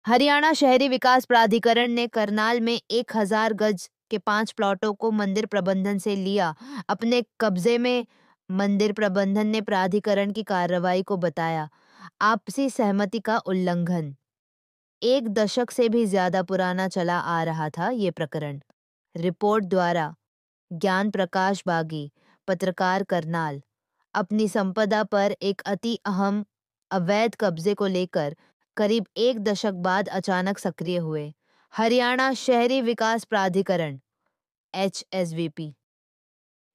हरियाणा शहरी विकास प्राधिकरण ने करनाल में 1000 गज के 5 प्लॉटों को मंदिर प्रबंधन से लिया अपने कब्जे में। मंदिर प्रबंधन ने प्राधिकरण की कार्रवाई को बताया आपसी सहमति का उल्लंघन। 1 दशक से भी ज्यादा पुराना चला आ रहा था ये प्रकरण। रिपोर्ट द्वारा ज्ञान प्रकाश बागी, पत्रकार करनाल। अपनी संपदा पर एक अति अहम अवैध कब्जे को लेकर करीब 1 दशक बाद अचानक सक्रिय हुए। हरियाणा शहरी विकास प्राधिकरण HSVP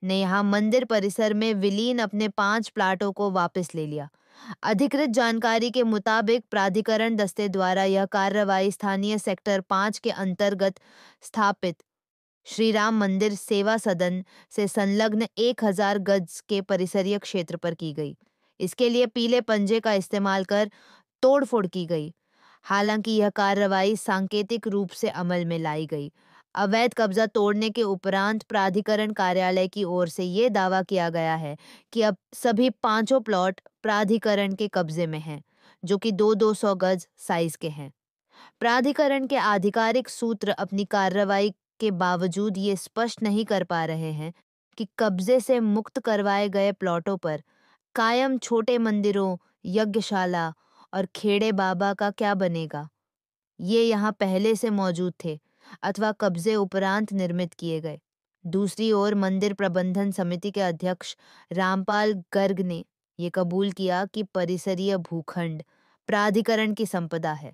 ने यहाँ मंदिर परिसर में विलीन अपने 5 प्लाटों को वापस ले लिया। अधिकृत जानकारी के मुताबिक प्राधिकरण दस्ते द्वारा यह कार्रवाई स्थानीय सेक्टर 5 के अंतर्गत स्थापित श्री राम मंदिर सेवा सदन से संलग्न 1000 गज के परिसरीय क्षेत्र पर की गई। इसके लिए पीले पंजे का इस्तेमाल कर तोड़फोड़ की गई। हालांकि यह कार्रवाई सांकेतिक रूप से अमल में लाई गई। अवैध कब्जा तोड़ने के उपरांत प्राधिकरण कार्यालय की ओर से ये दावा किया गया है कि अब सभी 5 प्लॉट प्राधिकरण के कब्जे में हैं, जो कि 2-200 गज साइज के हैं। प्राधिकरण के आधिकारिक सूत्र अपनी कार्रवाई के बावजूद ये स्पष्ट नहीं कर पा रहे हैं कि कब्जे से मुक्त करवाए गए प्लॉटों पर कायम छोटे मंदिरों, यज्ञशाला और खेड़े बाबा का क्या बनेगा। ये यहाँ पहले से मौजूद थे अथवा कब्जे उपरांत निर्मित किए गए। दूसरी ओर मंदिर प्रबंधन समिति के अध्यक्ष रामपाल गर्ग ने ये कबूल किया कि परिसरीय भूखंड प्राधिकरण की संपदा है।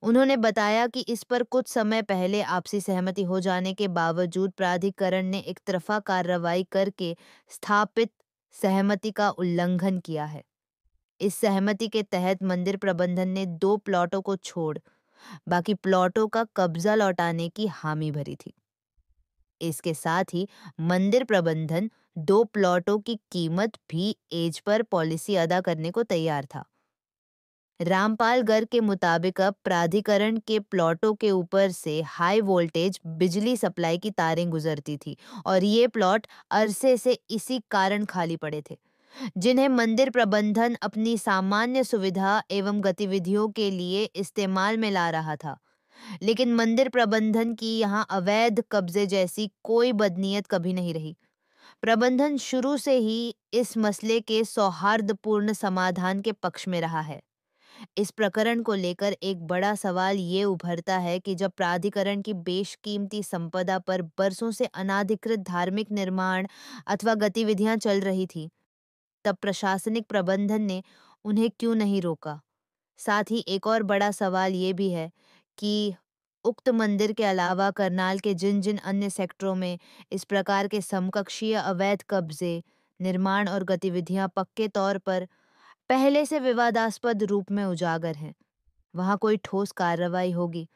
उन्होंने बताया कि इस पर कुछ समय पहले आपसी सहमति हो जाने के बावजूद प्राधिकरण ने एकतरफा कार्रवाई करके स्थापित सहमति का उल्लंघन किया है। इस सहमति के तहत मंदिर प्रबंधन ने 2 प्लॉटों को छोड़ बाकी प्लॉटों का कब्जा लौटाने की हामी भरी थी। इसके साथ ही मंदिर प्रबंधन 2 प्लॉटों की कीमत भी एज पर पॉलिसी अदा करने को तैयार था। रामपाल गर्ग के मुताबिक अब प्राधिकरण के प्लॉटों के ऊपर से हाई वोल्टेज बिजली सप्लाई की तारें गुजरती थी और ये प्लॉट अरसे से इसी कारण खाली पड़े थे, जिन्हें मंदिर प्रबंधन अपनी सामान्य सुविधा एवं गतिविधियों के लिए इस्तेमाल में ला रहा था। लेकिन मंदिर प्रबंधन की यहाँ अवैध कब्जे जैसी कोई बदनीयत कभी नहीं रही। प्रबंधन शुरू से ही इस मसले के सौहार्दपूर्ण समाधान के पक्ष में रहा है। इस प्रकरण को लेकर एक बड़ा सवाल ये उभरता है कि जब प्राधिकरण की बेशकीमती संपदा पर बरसों से अनाधिकृत धार्मिक निर्माण अथवा गतिविधियां चल रही थी, तब प्रशासनिक प्रबंधन ने उन्हें क्यों नहीं रोका। साथ ही एक और बड़ा सवाल ये भी है कि उक्त मंदिर के अलावा करनाल के जिन जिन अन्य सेक्टरों में इस प्रकार के समकक्षीय अवैध कब्जे, निर्माण और गतिविधियां पक्के तौर पर पहले से विवादास्पद रूप में उजागर हैं, वहां कोई ठोस कार्रवाई होगी